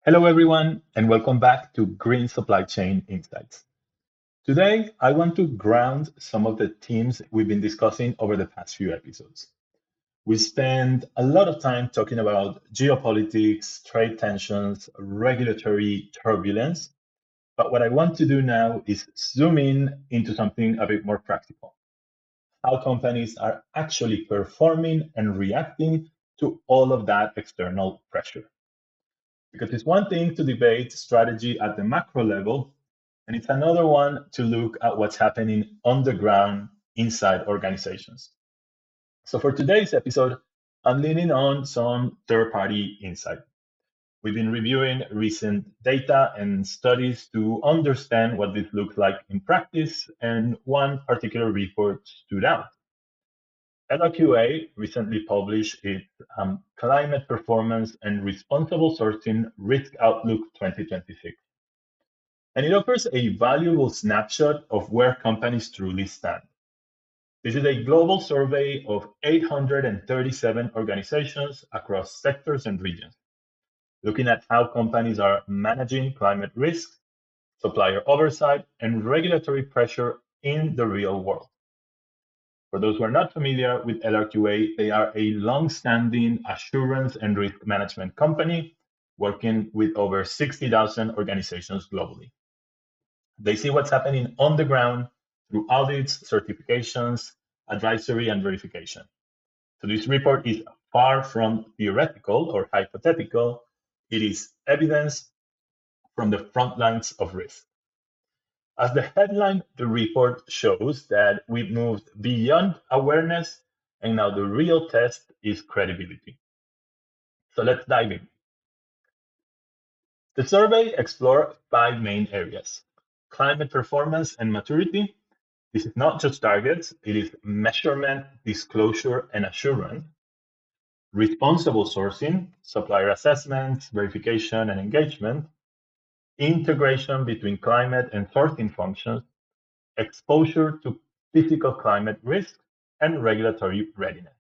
Hello, everyone, and welcome back to Green Supply Chain Insights. Today, I want to ground some of the themes we've been discussing over the past few episodes. We spend a lot of time talking about geopolitics, trade tensions, regulatory turbulence, but what I want to do now is zoom in into something a bit more practical: how companies are actually performing and reacting to all of that external pressure. Because it's one thing to debate strategy at the macro level, and it's another one to look at what's happening on the ground inside organizations. So for today's episode, I'm leaning on some third-party insight. We've been reviewing recent data and studies to understand what this looks like in practice, and one particular report stood out. LRQA recently published its Climate Performance and Responsible Sourcing Risk Outlook 2026. And it offers a valuable snapshot of where companies truly stand. This is a global survey of 837 organizations across sectors and regions, looking at how companies are managing climate risks, supplier oversight, and regulatory pressure in the real world. For those who are not familiar with LRQA, they are a long-standing assurance and risk management company working with over 60,000 organizations globally. They see what's happening on the ground through audits, certifications, advisory, and verification. So this report is far from theoretical or hypothetical. It is evidence from the front lines of risk. As the headline, the report shows that we've moved beyond awareness, and now the real test is credibility. So let's dive in. The survey explored five main areas: climate performance and maturity. This is not just targets, it is measurement, disclosure, and assurance. Responsible sourcing, supplier assessments, verification, and engagement. Integration between climate and sourcing functions. Exposure to physical climate risks, and regulatory readiness.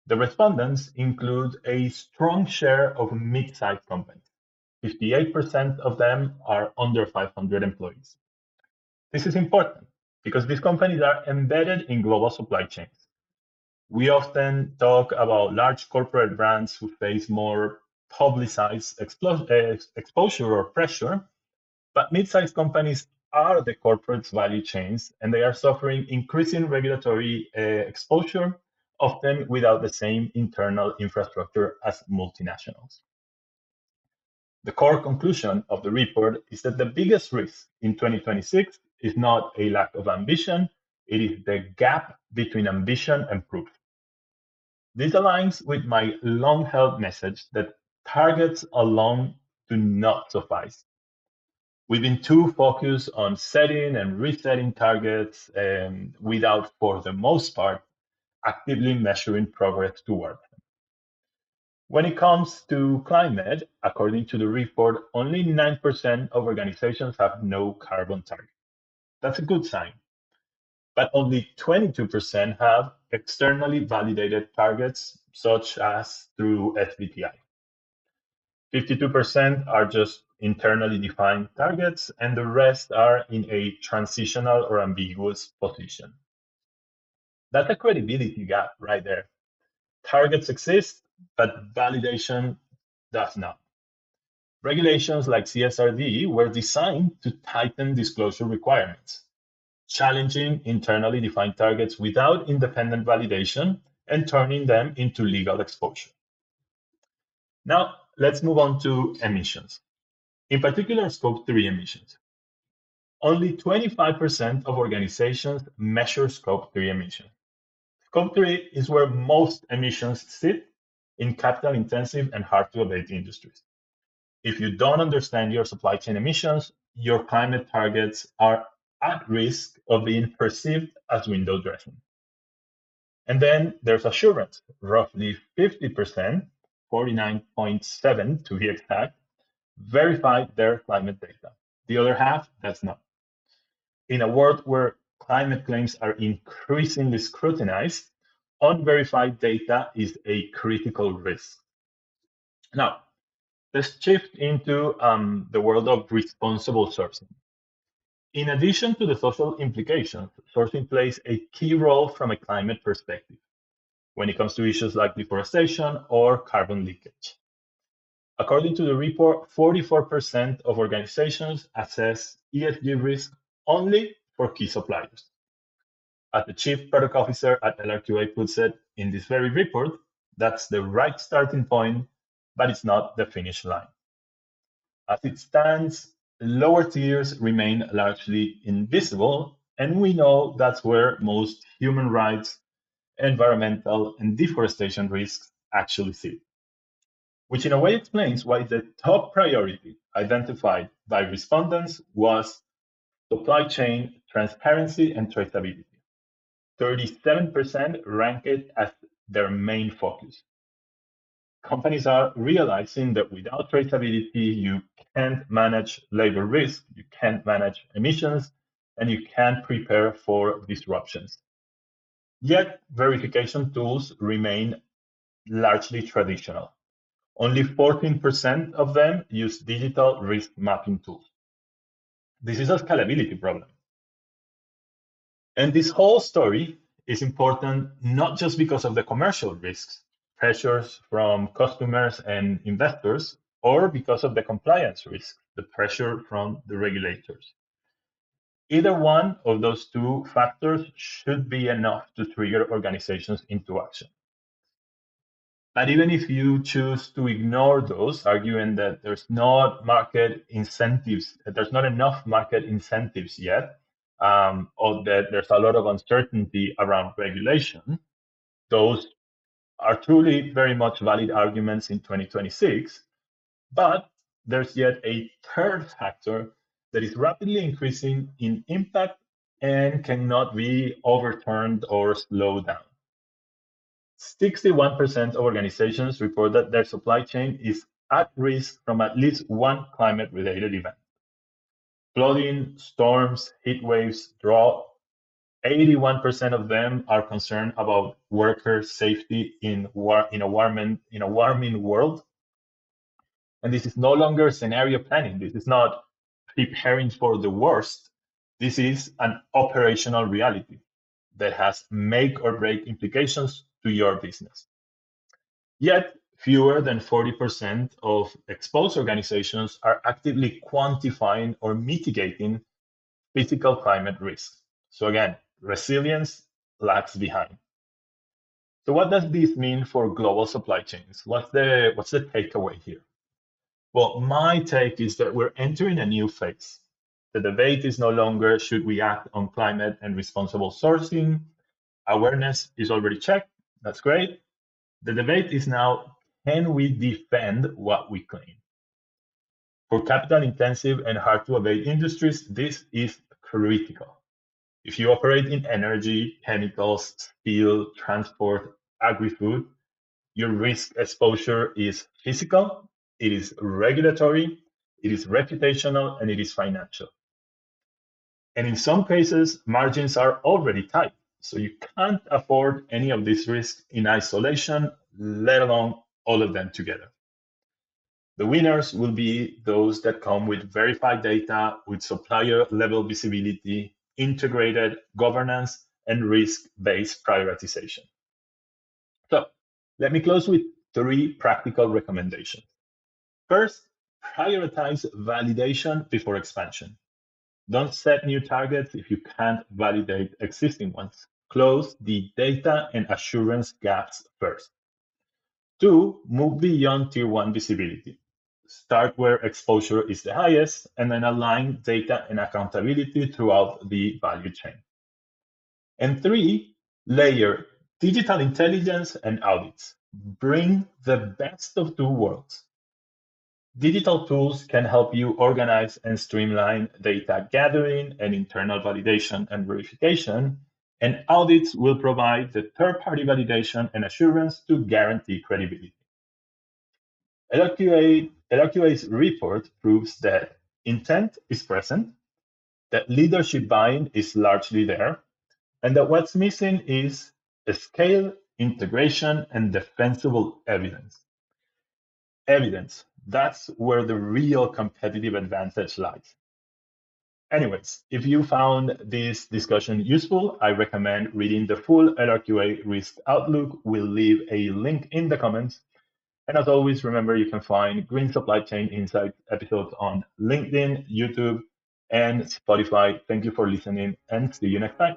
The respondents include a strong share of mid-sized companies. 58% of them are under 500 employees. This is important because these companies are embedded in global supply chains. We often talk about large corporate brands who face more publicized exposure or pressure, but mid-sized companies are the corporate's value chains, and they are suffering increasing regulatory exposure, often without the same internal infrastructure as multinationals. The core conclusion of the report is that the biggest risk in 2026 is not a lack of ambition, it is the gap between ambition and proof. This aligns with my long-held message that targets alone do not suffice. We've been too focused on setting and resetting targets without, for the most part, actively measuring progress towards them. When it comes to climate, according to the report, only 9% of organizations have no carbon target. That's a good sign. But only 22% have externally validated targets, such as through SBTi. 52% are just internally defined targets, and the rest are in a transitional or ambiguous position. That's a credibility gap right there. Targets exist, but validation does not. Regulations like CSRD were designed to tighten disclosure requirements, challenging internally defined targets without independent validation and turning them into legal exposure. Now, let's move on to emissions. In particular, Scope 3 emissions. Only 25% of organizations measure Scope 3 emissions. Scope 3 is where most emissions sit in capital-intensive and hard-to-abate industries. If you don't understand your supply chain emissions, your climate targets are at risk of being perceived as window dressing. And then there's assurance. Roughly 50%, 49.7 to be exact, verify their climate data. The other half does not. In a world where climate claims are increasingly scrutinized, unverified data is a critical risk. Now, Let's shift into the world of responsible sourcing. In addition to the social implications, sourcing plays a key role from a climate perspective when it comes to issues like deforestation or carbon leakage. According to the report, 44% of organizations assess ESG risk only for key suppliers. As the chief product officer at LRQA puts it in this very report, that's the right starting point, but it's not the finish line. As it stands, lower tiers remain largely invisible, and we know that's where most human rights, environmental, and deforestation risks actually sit, which in a way explains why the top priority identified by respondents was supply chain transparency and traceability. 37% rank it as their main focus. Companies are realizing that without traceability, you can't manage labor risk, you can't manage emissions, and you can't prepare for disruptions. Yet, verification tools remain largely traditional. Only 14% of them use digital risk mapping tools. This is a scalability problem. And this whole story is important not just because of the commercial risks, pressures from customers and investors, or because of the compliance risk, the pressure from the regulators. Either one of those two factors should be enough to trigger organizations into action. But even if you choose to ignore those, arguing that there's not market incentives, that there's not enough market incentives yet, or that there's a lot of uncertainty around regulation, those are truly very much valid arguments in 2026. But there's yet a third factor that is rapidly increasing in impact and cannot be overturned or slowed down. 61% of organizations report that their supply chain is at risk from at least one climate-related event. Flooding, storms, heat waves, drought. 81% of them are concerned about worker safety in a warming world. And this is no longer scenario planning. This is not preparing for the worst. This is an operational reality that has make or break implications to your business. Yet, fewer than 40% of exposed organizations are actively quantifying or mitigating physical climate risks. So again, resilience lags behind. So what does this mean for global supply chains? What's the takeaway here? Well, my take is that we're entering a new phase. The debate is no longer should we act on climate and responsible sourcing. Awareness is already checked. That's great. The debate is now, can we defend what we claim? For capital intensive and hard to abate industries, this is critical. If you operate in energy, chemicals, steel, transport, agri-food, your risk exposure is physical, it is regulatory, it is reputational, and it is financial. And in some cases, margins are already tight. So you can't afford any of these risks in isolation, let alone all of them together. The winners will be those that come with verified data, with supplier level visibility, integrated governance, and risk-based prioritization. So let me close with 3 practical recommendations. First, prioritize validation before expansion. Don't set new targets if you can't validate existing ones. Close the data and assurance gaps first. 2, move beyond tier 1 visibility. Start where exposure is the highest and then align data and accountability throughout the value chain. And 3, layer digital intelligence and audits. Bring the best of 2 worlds. Digital tools can help you organize and streamline data gathering and internal validation and verification, and audits will provide the third-party validation and assurance to guarantee credibility. LRQA's report proves that intent is present, that leadership buy-in is largely there, and that what's missing is a scale, integration, and defensible evidence. Evidence, That's where the real competitive advantage lies. Anyways, if you found this discussion useful, I recommend reading the full LRQA Risk Outlook. We'll leave a link in the comments. And as always, remember you can find Green Supply Chain Insights episodes on LinkedIn, YouTube, and Spotify. Thank you for listening, and see you next time.